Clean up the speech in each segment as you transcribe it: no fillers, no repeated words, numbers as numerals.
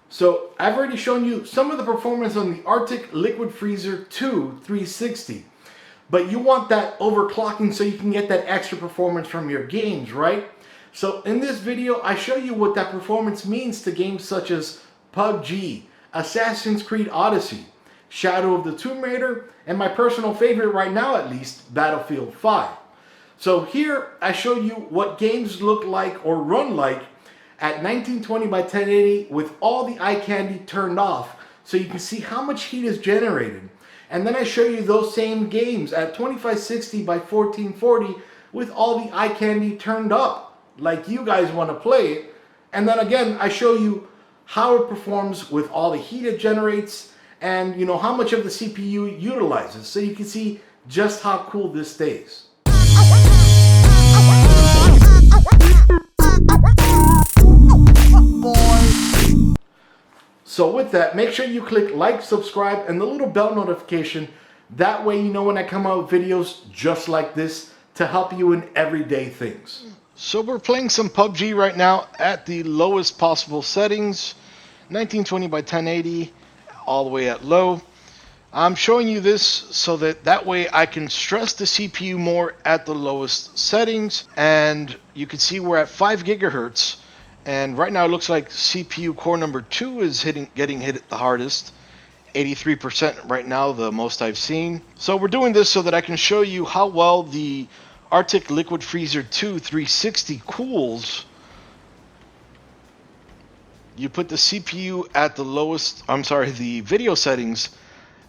So I've already shown you some of the performance on the Arctic Liquid Freezer 2 360. But you want that overclocking so you can get that extra performance from your games, right? So in this video, I show you what that performance means to games such as PUBG, Assassin's Creed Odyssey, Shadow of the Tomb Raider, and my personal favorite right now at least, Battlefield 5. So here I show you what games look like or run like at 1920 by 1080 with all the eye candy turned off so you can see how much heat is generated. And then I show you those same games at 2560 by 1440 with all the eye candy turned up like you guys want to play it. And then again, I show you how it performs with all the heat it generates and how much of the CPU utilizes so you can see just how cool this stays. So with that, make sure you click like, subscribe, and the little bell notification. That way you know when I come out with videos just like this to help you in everyday things. So we're playing some PUBG right now at the lowest possible settings, 1920 by 1080, all the way at low. I'm showing you this so that way I can stress the CPU more at the lowest settings, and you can see we're at 5 gigahertz. And right now it looks like CPU core number 2 is getting hit the hardest. 83% right now, the most I've seen. So we're doing this so that I can show you how well the Arctic Liquid Freezer 2 360 cools. You put the CPU at the lowest, the video settings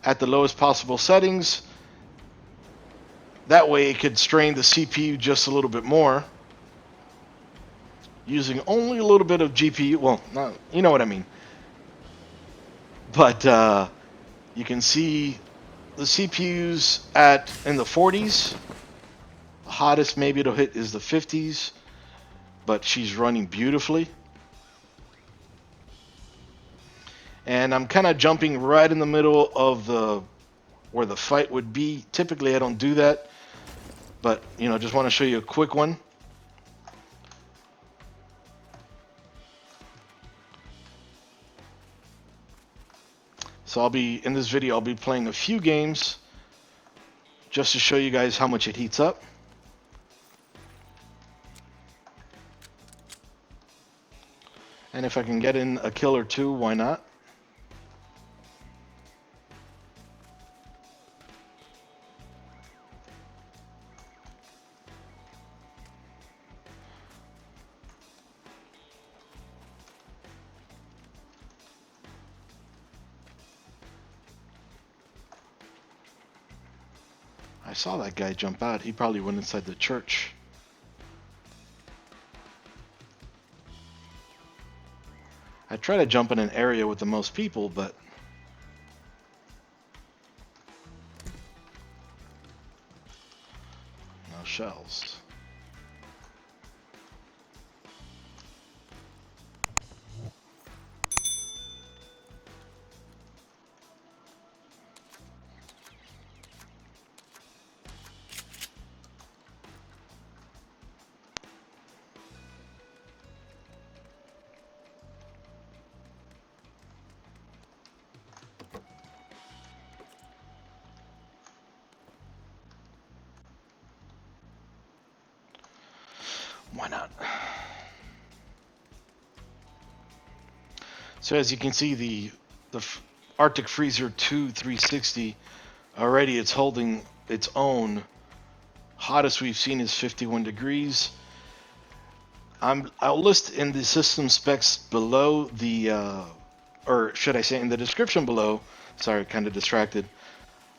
at the lowest possible settings. That way it could strain the CPU just a little bit more, using only a little bit of GPU. Well, not, you know what I mean. But you can see the CPU's in the 40s. The hottest maybe it'll hit is the 50s, but she's running beautifully. And I'm kind of jumping right in the middle of where the fight would be. Typically I don't do that, but just want to show you a quick one. So in this video, I'll be playing a few games just to show you guys how much it heats up. And if I can get in a kill or two, why not? I saw that guy jump out. He probably went inside the church. I try to jump in an area with the most people, but no shells. Why not? So as you can see, the Arctic Freezer 2 360 already it's holding its own. Hottest we've seen is 51 degrees. I'll list in the system specs below or should I say in the description below. Sorry, kind of distracted.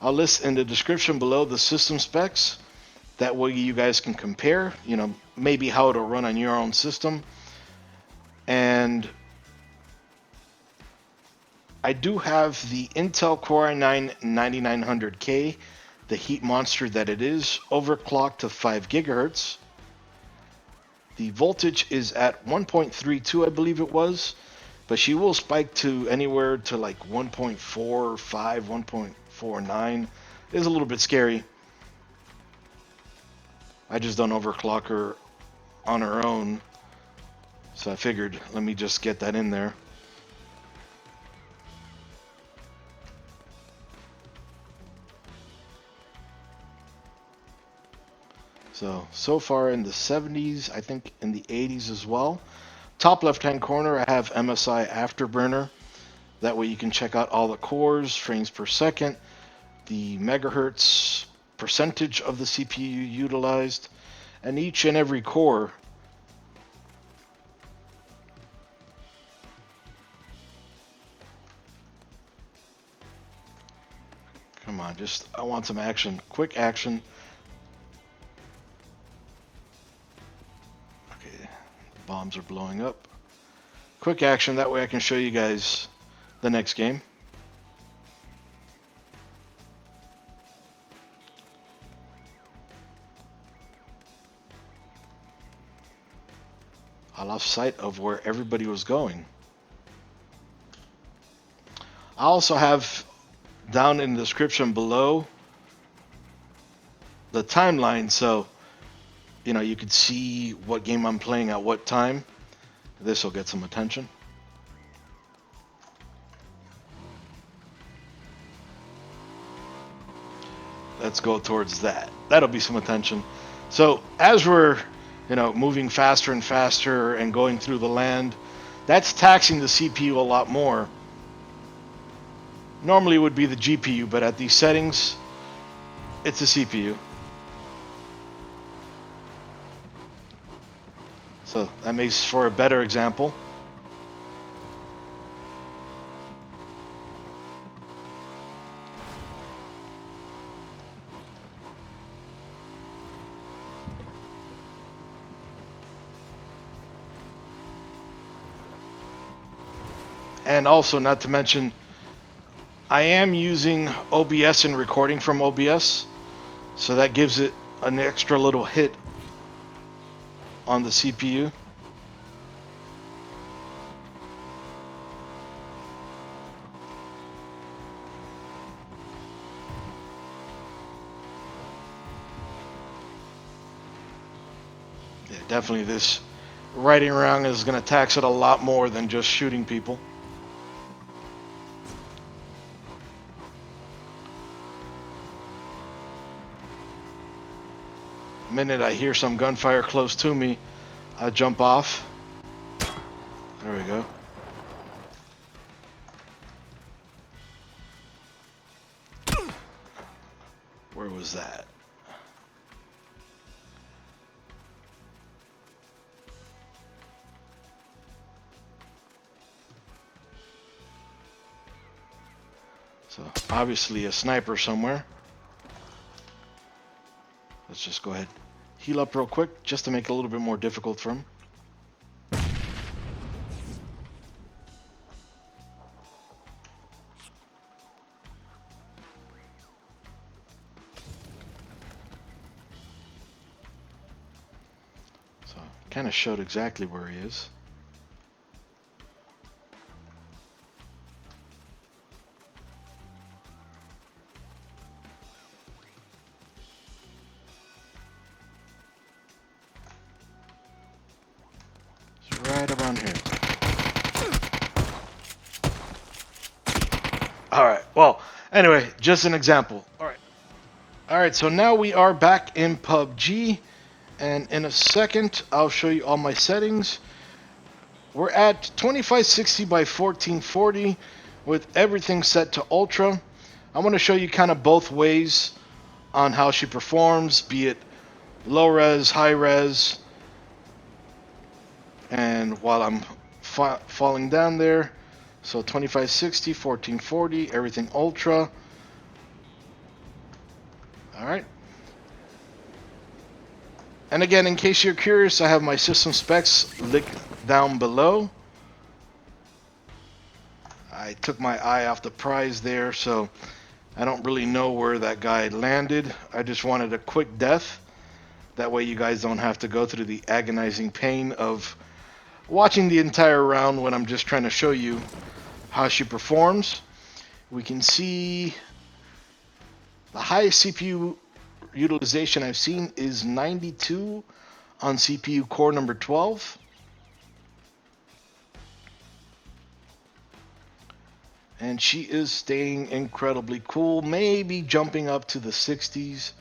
I'll list in the description below the system specs. That way you guys can compare, maybe how it'll run on your own system. And I do have the Intel Core i9 9900K, the heat monster that it is, overclocked to 5 gigahertz. The voltage is at 1.32, I believe it was, but she will spike to anywhere to like 1.45, 1.49. It's a little bit scary. I just don't overclock her on her own, so I figured let me just get that in there. So far in the 70s, I think in the 80s as well. Top left-hand corner, I have MSI Afterburner. That way you can check out all the cores, frames per second, the megahertz percentage of the CPU utilized, and each and every core. Come on, I want some action, quick action. Okay, bombs are blowing up. Quick action, that way I can show you guys the next game. I lost sight of where everybody was going. I also have down in the description below the timeline, so you could see what game I'm playing at what time. This will get some attention. Let's go towards that. That'll be some attention. So as we're moving faster and faster and going through the land, that's taxing the CPU a lot more. Normally it would be the GPU, but at these settings, it's the CPU. So that makes for a better example. And also, not to mention, I am using OBS and recording from OBS, so that gives it an extra little hit on the CPU. Yeah, definitely this riding around is going to tax it a lot more than just shooting people. The minute I hear some gunfire close to me, I jump off. There we go. Where was that? So obviously a sniper somewhere. Let's just go ahead, heal up real quick, just to make it a little bit more difficult for him. So kind of showed exactly where he is. Right around here. Alright, well, anyway, just an example. Alright, so now we are back in PUBG, and in a second, I'll show you all my settings. We're at 2560 by 1440 with everything set to ultra. I want to show you kind of both ways on how she performs, be it low res, high res. And while I'm falling down there, so 2560, 1440, everything ultra. Alright. And again, in case you're curious, I have my system specs linked down below. I took my eye off the prize there, so I don't really know where that guy landed. I just wanted a quick death. That way you guys don't have to go through the agonizing pain of watching the entire round when I'm just trying to show you how she performs. We can see the highest CPU utilization I've seen is 92 on CPU core number 12. And she is staying incredibly cool, maybe jumping up to the 60s.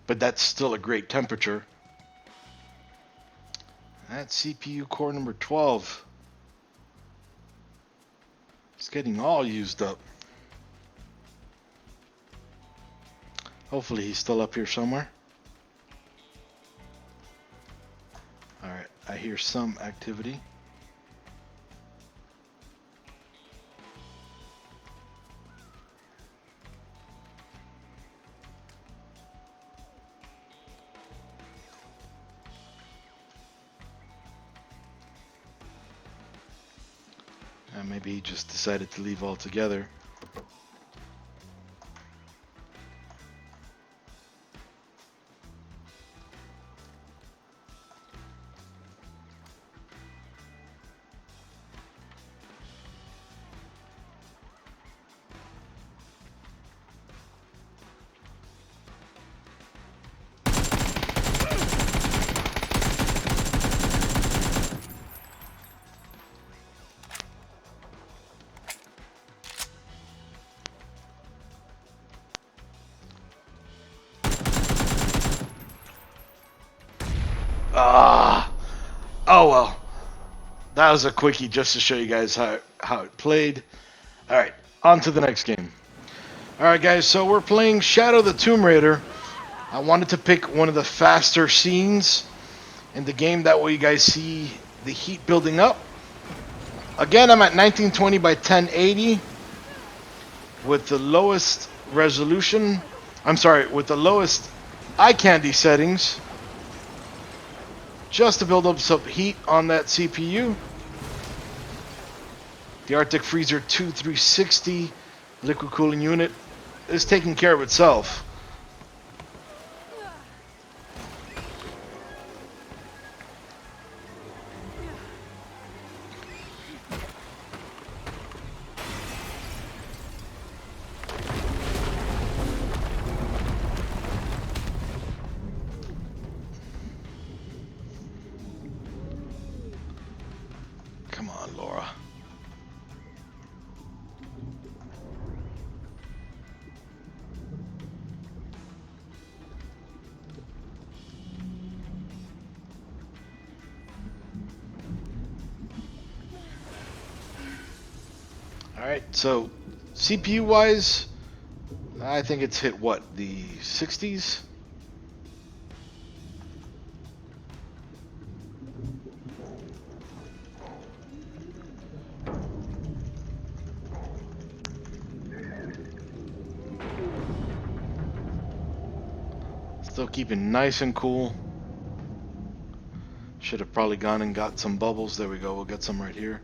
but that's still a great temperature. That's CPU core number 12. It's getting all used up. Hopefully he's still up here somewhere. Alright, I hear some activity. Maybe he just decided to leave altogether. Oh well. That was a quickie just to show you guys how it played. Alright, on to the next game. Alright guys, so we're playing Shadow the Tomb Raider. I wanted to pick one of the faster scenes in the game, that way you guys see the heat building up. Again, I'm at 1920 by 1080 with the lowest resolution. I'm sorry, with the lowest eye candy settings, just to build up some heat on that CPU. The Arctic Freezer 2 360 liquid cooling unit is taking care of itself. Come on, Laura. Alright, so CPU wise, I think it's hit what, the 60s? Still keeping nice and cool. Should have probably gone and got some bubbles. There we go, we'll get some right here.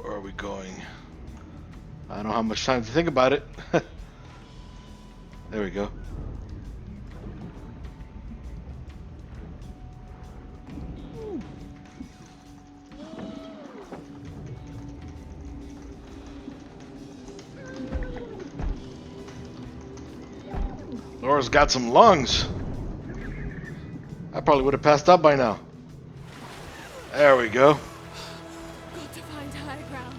Where are we going? I don't have much time to think about it. There we go. Laura's got some lungs. I probably would have passed out by now. There we go. Got to find high ground.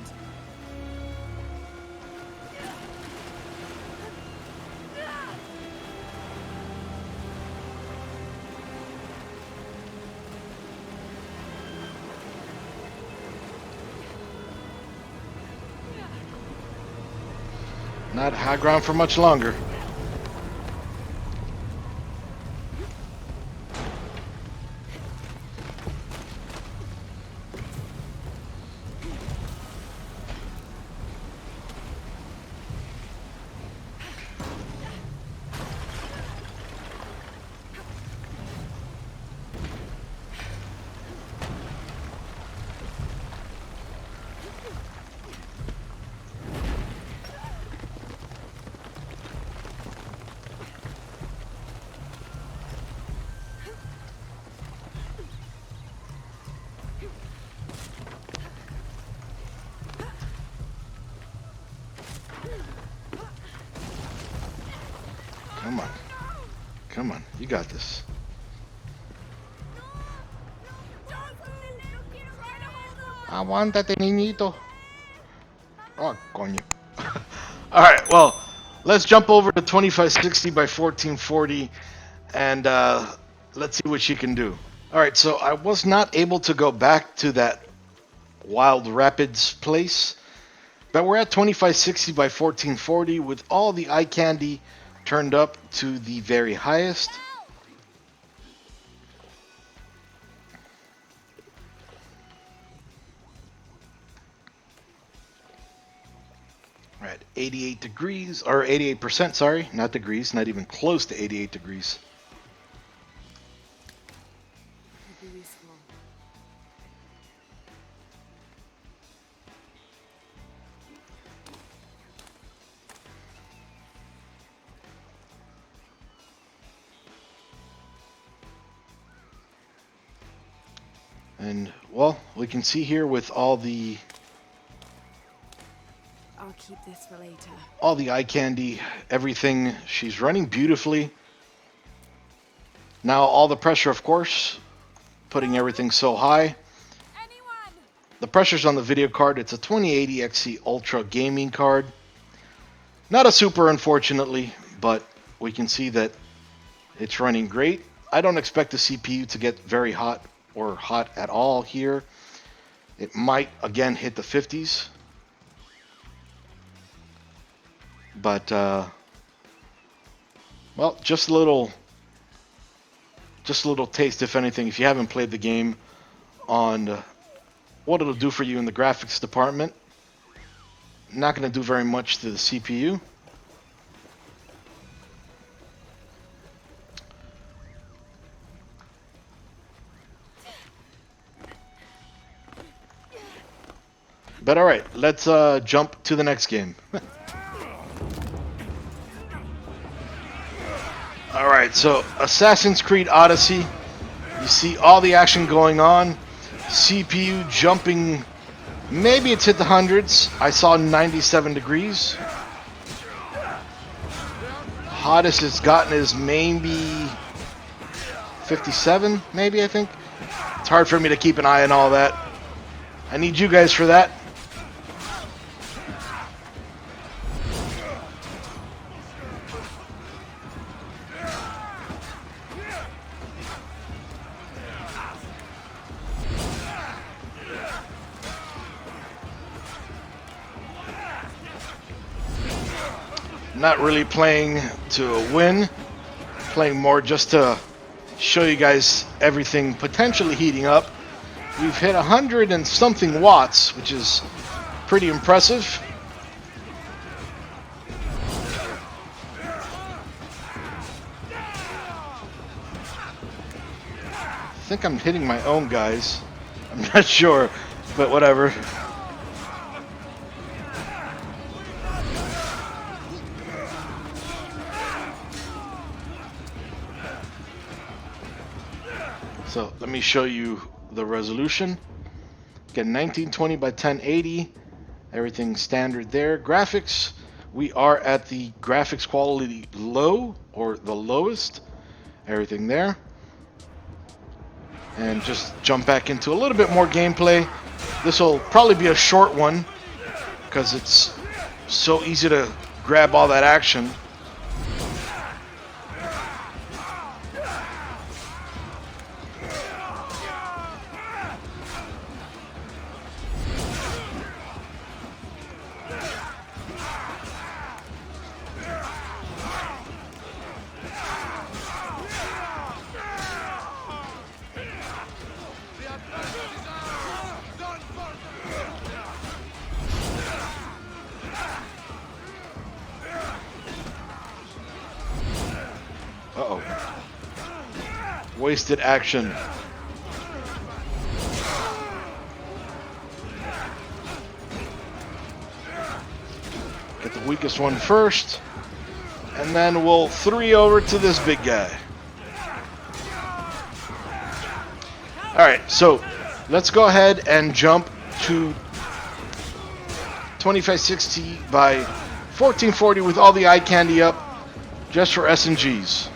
Not high ground for much longer. Come on. Come on. You got this. Aguántate, niñito. Oh, coño. Alright, well, let's jump over to 2560 by 1440 and let's see what she can do. Alright, so I was not able to go back to that Wild Rapids place, but we're at 2560 by 1440 with all the eye candy turned up to the very highest. We're at 88 degrees, or 88%, sorry, not degrees, not even close to 88 degrees. Could be useful. And, well, we can see here with all the I'll keep this for later. eye candy, everything, she's running beautifully. Now all the pressure, of course, putting everything so high. Anyone? The pressure's on the video card. It's a 2080 XC Ultra gaming card. Not a super, unfortunately, but we can see that it's running great. I don't expect the CPU to get very hot or hot at all here. It might, again, hit the 50s. But, well, just a little taste, if anything, if you haven't played the game, on what it'll do for you in the graphics department. Not going to do very much to the CPU. But alright, let's jump to the next game. Alright, so Assassin's Creed Odyssey. You see all the action going on. CPU jumping. Maybe it's hit the hundreds. I saw 97 degrees. Hottest it's gotten is maybe 57, maybe, I think. It's hard for me to keep an eye on all that. I need you guys for that. Not really playing to win, playing more just to show you guys everything potentially heating up. We've hit 100 and something watts, which is pretty impressive. I think I'm hitting my own guys. I'm not sure, but whatever. So let me show you the resolution. Again, 1920 by 1080. Everything standard there. Graphics, we are at the graphics quality low, or the lowest. Everything there. And just jump back into a little bit more gameplay. This will probably be a short one because it's so easy to grab all that action. Uh-oh. Wasted action. Get the weakest one first. And then we'll 3 over to this big guy. Alright, so let's go ahead and jump to 2560 by 1440 with all the eye candy up, just for S&Gs.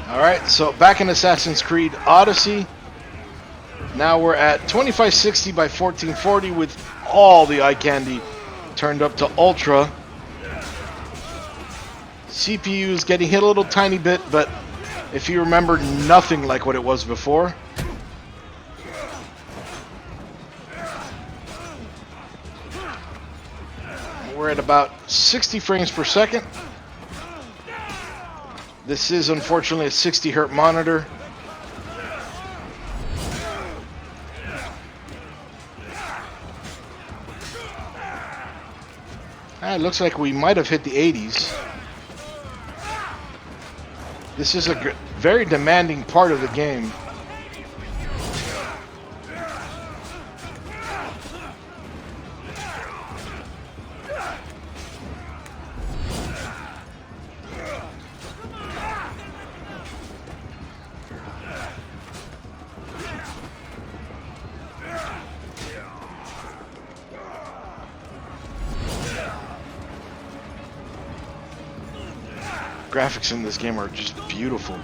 Alright, so back in Assassin's Creed Odyssey. Now we're at 2560 by 1440 with all the eye candy turned up to ultra. CPU is getting hit a little tiny bit, but if you remember, nothing like what it was before. We're at about 60 frames per second. This is unfortunately a 60 hertz monitor. It looks like we might have hit the 80s. This is a very demanding part of the game. Graphics in this game are just beautiful.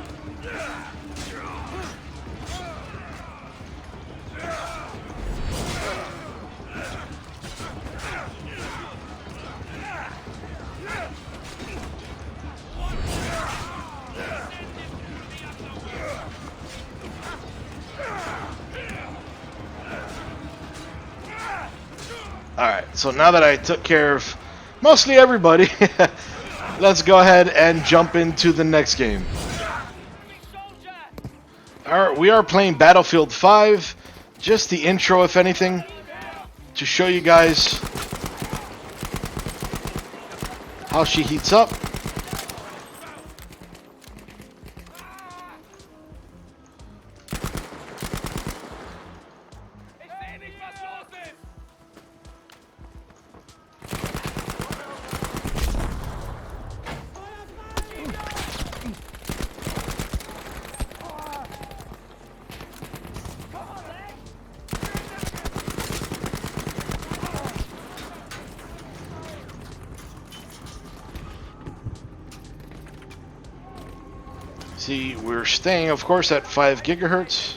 Alright, so now that I took care of mostly everybody, let's go ahead and jump into the next game. Alright, we are playing Battlefield 5. Just the intro, if anything, to show you guys how she heats up. See, we're staying, of course, at 5 gigahertz.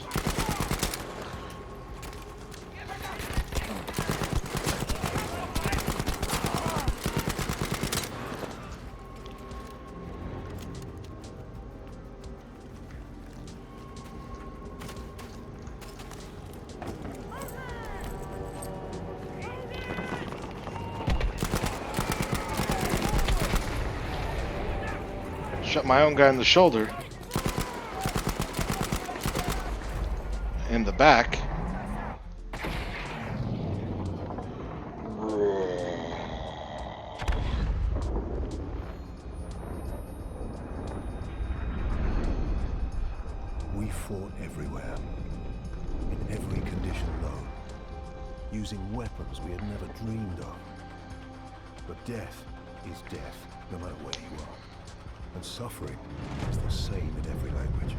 Shot my own guy in the shoulder. In the back. We fought everywhere, in every condition though, using weapons we had never dreamed of. But death is death, no matter where you are. And suffering is the same in every language.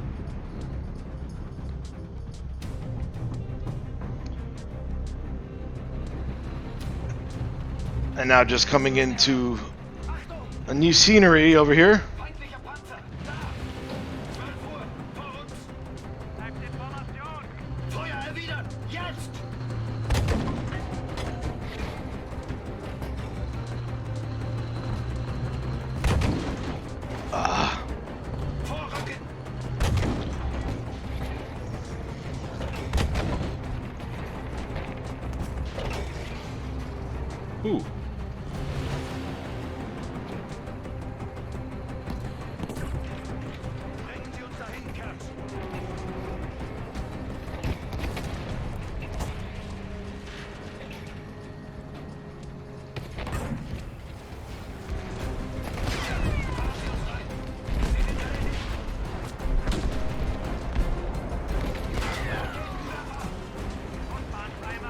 And now just coming into a new scenery over here. Ooh.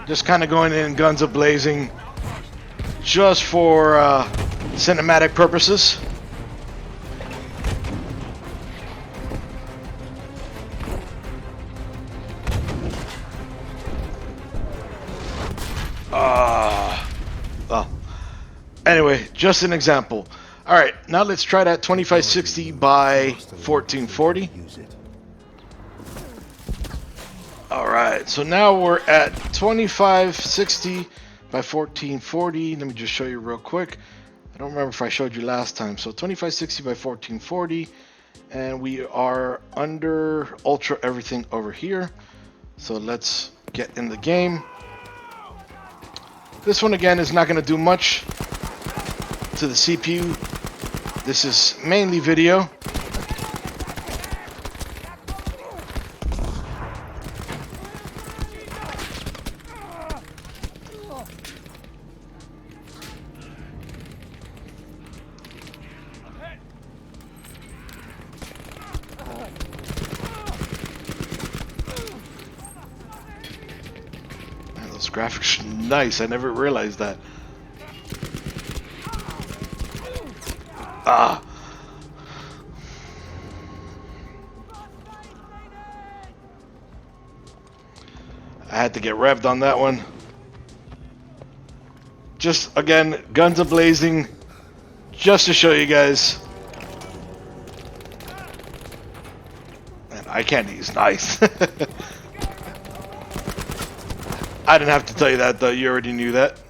Just kind of going in guns a-blazing just for cinematic purposes. Well, anyway, just an example. All right, now let's try that 2560 by 1440. All right, so now we're at 2560 by 1440. Let me just show you real quick. I don't remember if I showed you last time. So 2560 by 1440, and we are under ultra everything over here. So let's get in the game. This one again is not going to do much to the CPU. This is mainly video. Man, those graphics are nice. I never realized that. Ah. I had to get revved on that one. Just again, guns a blazing, just to show you guys. And eye candy is nice. I didn't have to tell you that though, you already knew that.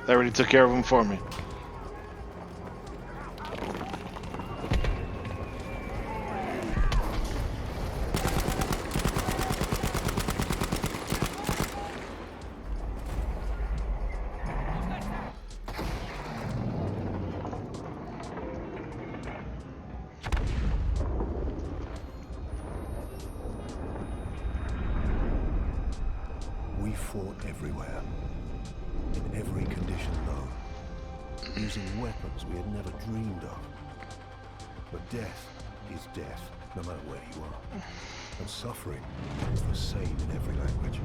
They already took care of him for me. We fought everywhere, in every condition known, using weapons we had never dreamed of. But death is death, no matter where you are. And suffering is the same in every language.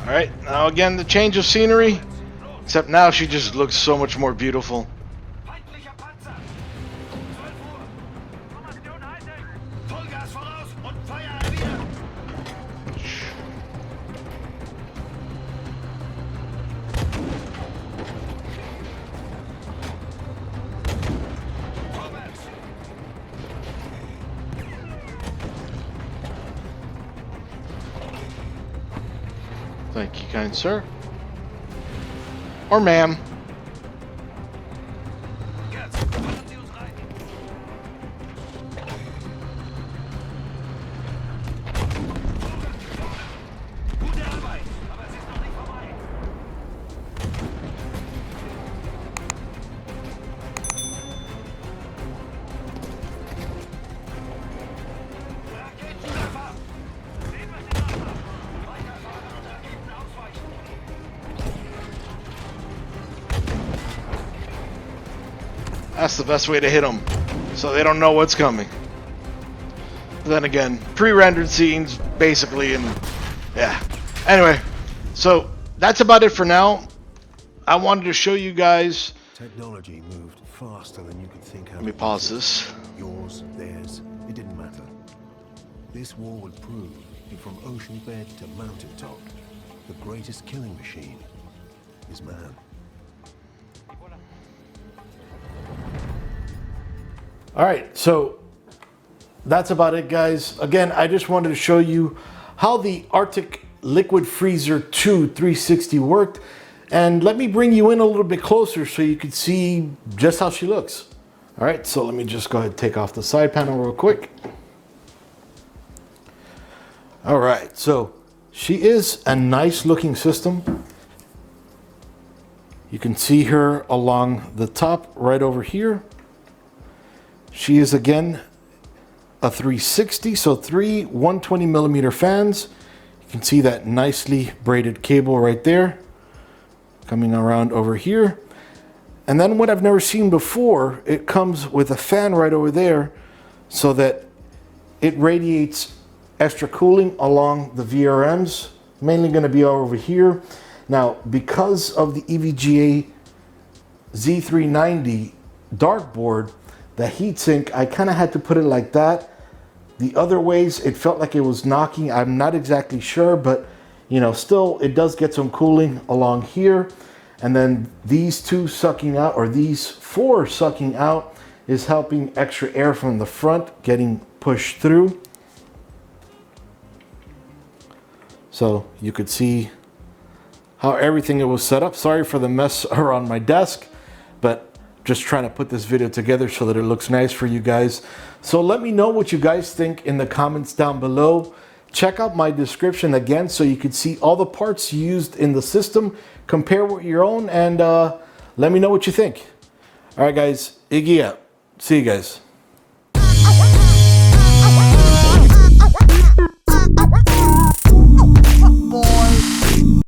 Alright, now again the change of scenery. Except now she just looks so much more beautiful. Feindlicher Panzer! 12 Uhr! Formation halten! Vollgas voraus und Feuer erwidern! Vorwärts! Thank you, kind sir. Or ma'am. Gerz, fallen Sie uns rein! Gute Arbeit, aber es ist noch nicht vorbei! Raketenwerfer! Sehen wir sie nach! Weiterfahren und Raketen ausweichen! That's the best way to hit them, so they don't know what's coming. But then again, pre-rendered scenes, basically, and yeah. Anyway, so that's about it for now. I wanted to show you guys. Technology moved faster than you could think. Let me pause this. Yours, theirs, it didn't matter. This war would prove that from ocean bed to mountaintop, the greatest killing machine is man. All right, so that's about it, guys. Again, I just wanted to show you how the Arctic Liquid Freezer 2 360 worked. And let me bring you in a little bit closer so you can see just how she looks. All right, so let me just go ahead and take off the side panel real quick. All right, so she is a nice looking system. You can see her along the top right over here. She is again a 360, so three 120 millimeter fans. You can see that nicely braided cable right there coming around over here. And then what I've never seen before, it comes with a fan right over there so that it radiates extra cooling along the VRMs, mainly going to be over here. Now, because of the EVGA Z390 dartboard, the heatsink, I kind of had to put it like that. The other ways, it felt like it was knocking. I'm not exactly sure, but you know, still it does get some cooling along here. And then these two sucking out, or these four sucking out, is helping extra air from the front getting pushed through. So you could see how everything was set up. Sorry for the mess around my desk, but just trying to put this video together so that it looks nice for you guys. So let me know what you guys think in the comments down below. Check out my description again so you can see all the parts used in the system, compare with your own, and let me know what you think. All right, guys, Iggy out. See you guys.